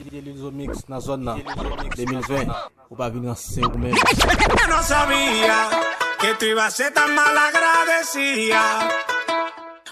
Lizo Mix na zona 2020. O pa vin assim o mesmo. Yo no sabía que tú ibas a ser tan mal agradecida.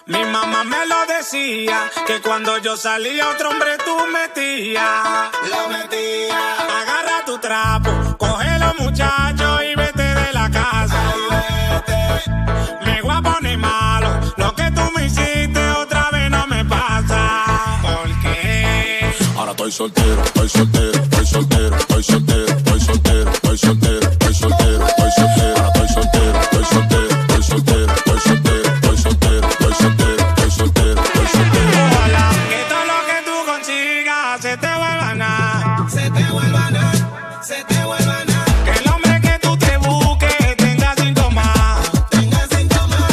Mi mamá me lo decía, que cuando yo salía otro hombre tú metías. Lo metía. Agarra tu trapo, coge los muchachos y vete de la casa. Ay, vete. Me voy a poner malo, lo que tú me hiciste otra vez no me pasa. ¿Por qué? Ahora estoy soltero, estoy soltero, estoy soltero, estoy soltero, estoy soltero, estoy soltero, estoy soltero, estoy soltero. Ahora estoy soltero, estoy soltero, estoy soltero, estoy soltero, estoy soltero, estoy soltero, estoy soltero, estoy soltero. Ojalá que todo lo que tú consigas se te vuelva nada. Se te vuelva nada, se te vuelva nada. Que el hombre que tú te busques tenga síntomas. Tenga síntomas,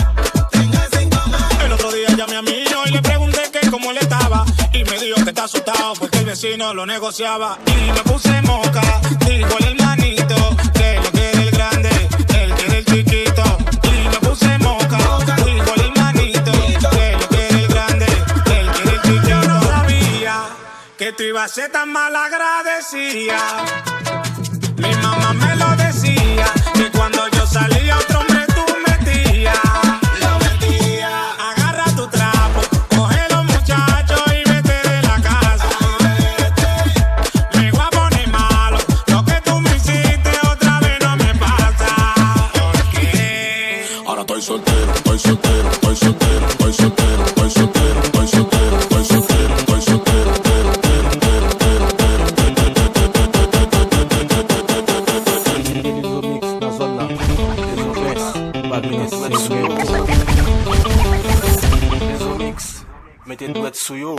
tenga síntomas. El otro día llamé a mi hijo y le pregunté que cómo él estaba. Y me dijo que está asustado porque el vecino lo negociaba. Y me puse moca, dijo el hermanito, que lo quiere el grande, él quiere el chiquito. Y me puse moca, dijo el hermanito, que lo quiere el grande, él quiere el chiquito. Yo no sabía que tú ibas a ser tan mal agradecida. Mi mamá me lo decía, que cuando yo salía otro hombre tú metías. Lo metía. Agarra tu trapo, coge los muchachos y vete de la casa. Me voy a poner malo, lo que tú me hiciste otra vez no me pasa. ¿Por qué? Ahora estoy soltero, estoy soltero, estoy soltero, estoy soltero, estoy soltero, estoy soltero, estoy soltero, estoy soltero, Lizo Mix na zona 2020. O pa vin assim o mesmo. Lizo Mix, mete duet suyo.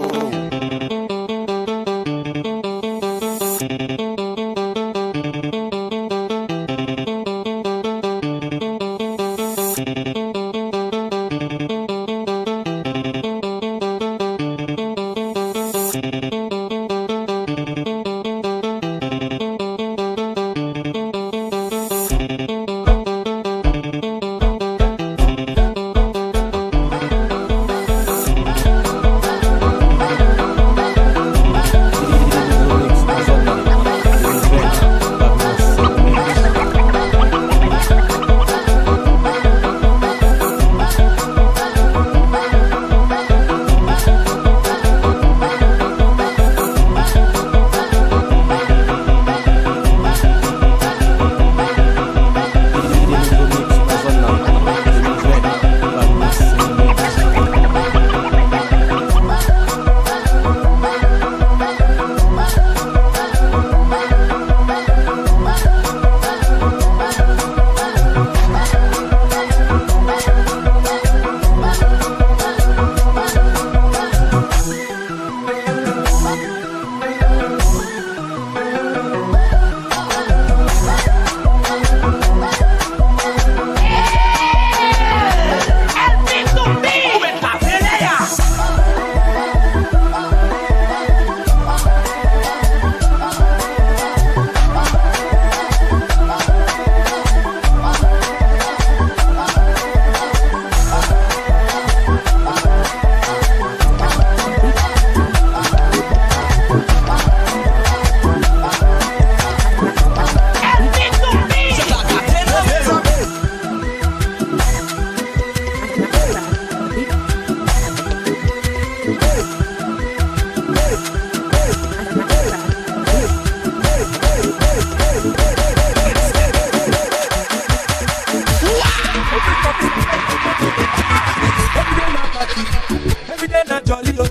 Every day not jolly, oh.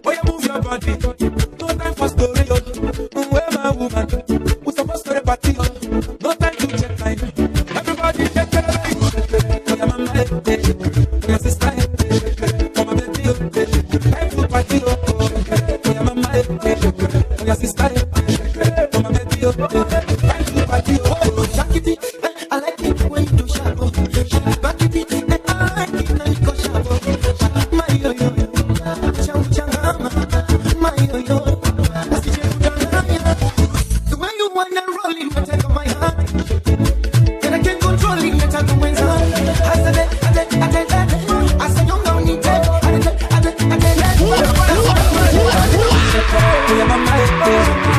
Oh, you move your body. No time for story, oh. Where my woman? Who's supposed to the party, oh. No time to check time. Everybody check it out. Oh, your mama, oh, your sister, oh, my baby, oh. Time to party, oh. Oh, your mama, oh, your sister, oh, my baby, oh. Time to party, oh. Shakity, I like it when you do sharp. Back it, I like it when you go sharp. My yo yo, chang chang, my yo yo. The way you wanna roll it, you take on my heart. And I can't control it, you take on my heart. I said, you don't need it. Oh, your mama,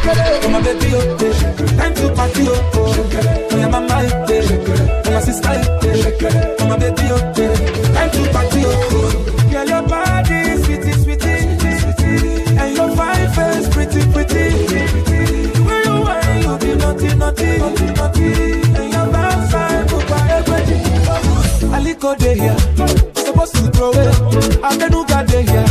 Oh my baby, oh, time to party, oh, oh yeah, mama, oh my sister, oh my baby, oh, time to party, oh. Girl, your body, sweetie, sweetie, sweetie, and your fine face, pretty, pretty, pretty. Where you are, you be naughty, naughty, naughty, naughty, and your backside, go by everything. Aliko dey here, supposed to throw it. Abenuga dey here.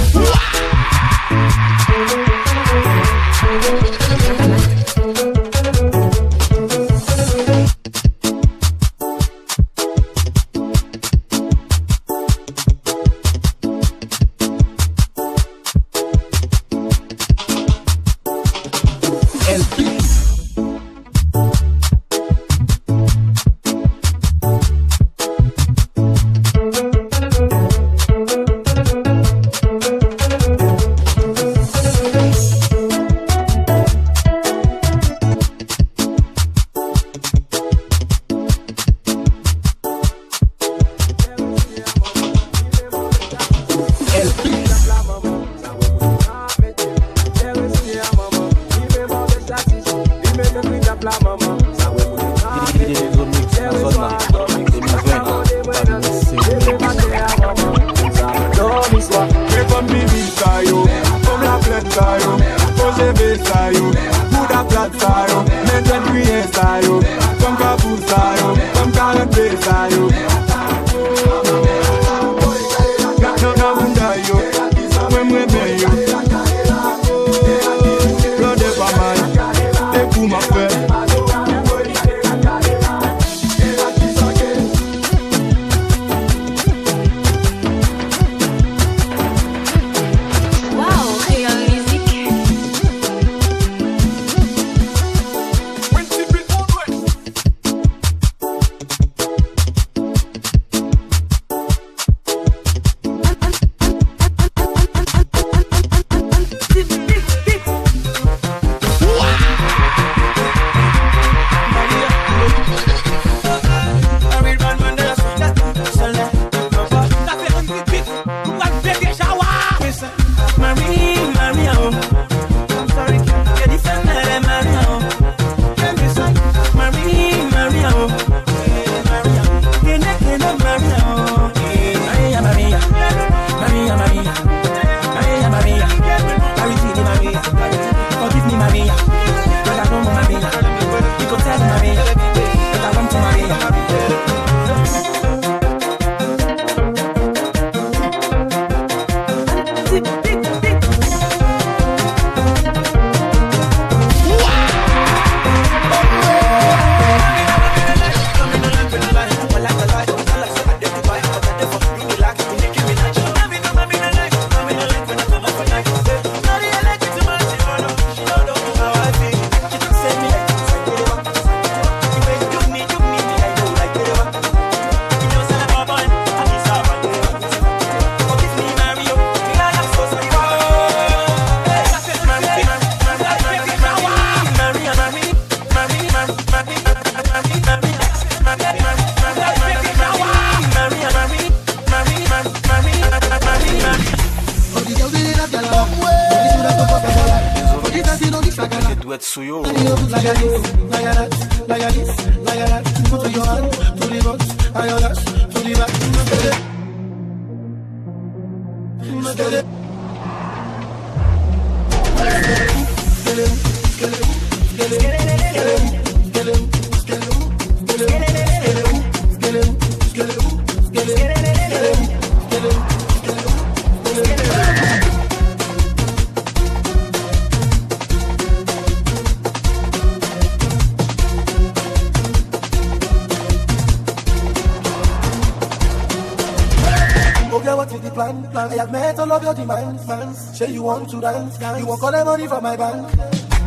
I have met all of your demands. Say you want to dance, you want collect money from my bank.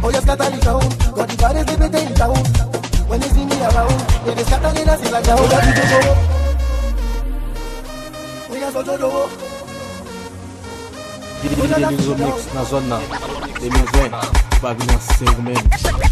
Oh, you scatter the town, got the baddest baby in town. When they see me around, they scatter the dance like now. What you do? We are so do. Dividindo o mix na zona 2020, bagulho segmento.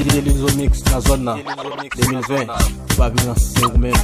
DJ Linzo Mix na zone là 2020, pas venir c'est vous même.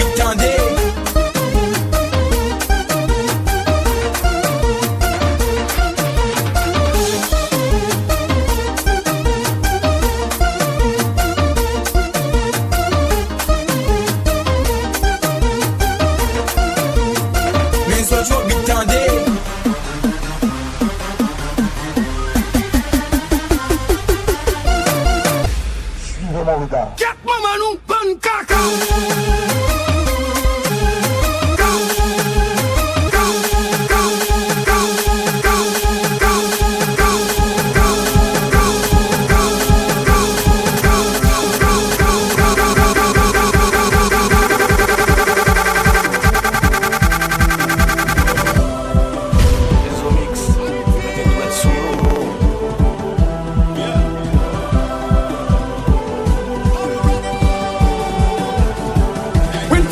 big tendez. Mais autres jours big tendez. Cat mama nou bon kaka.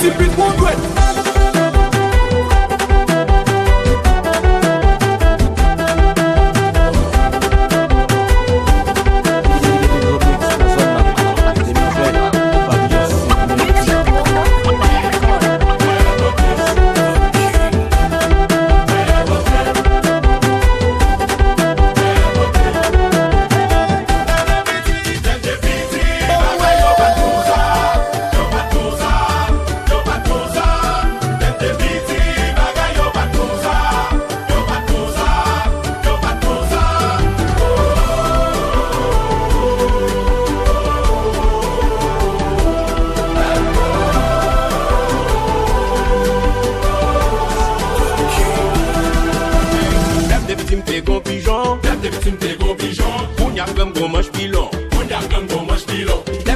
Tip it one way.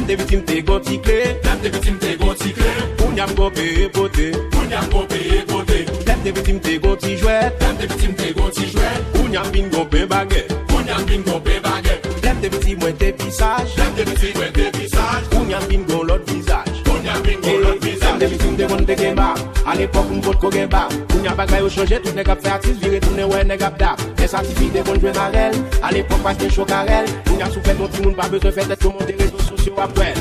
Des victimes t'es gonticlé, des victimes t'es gonticlé. On y a m'gon payer poté, on y a m'gon payer poté. Des victimes t'es gonti jouet, des victimes t'es gonti jouet. On y a m'gon payer baguette, on y a m'gon payer baguette. Des victimes moins t'es pisage, des victimes moins t'es pisage. On y a m'gon l'autre visage, on y a m'gon l'autre visage. Des victimes t'es gonti gemba, à l'époque on vote ko gemba. On y a bagay au changer, tout n'est qu'à faire artiste, virer tout n'est ouais n'est qu'à dap. Les certificats des bons jouer marel, à l'époque pas de chocarel. On y a souffert mon petit monde pas besoin faire tête sur monter réseaux sociaux après.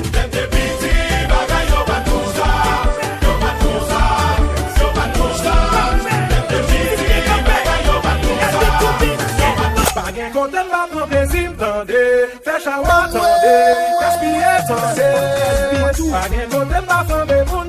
Quand elle va prendre plaisir, tendez, fais chawa, tendez, gaspiller, tendez. Quand elle va prendre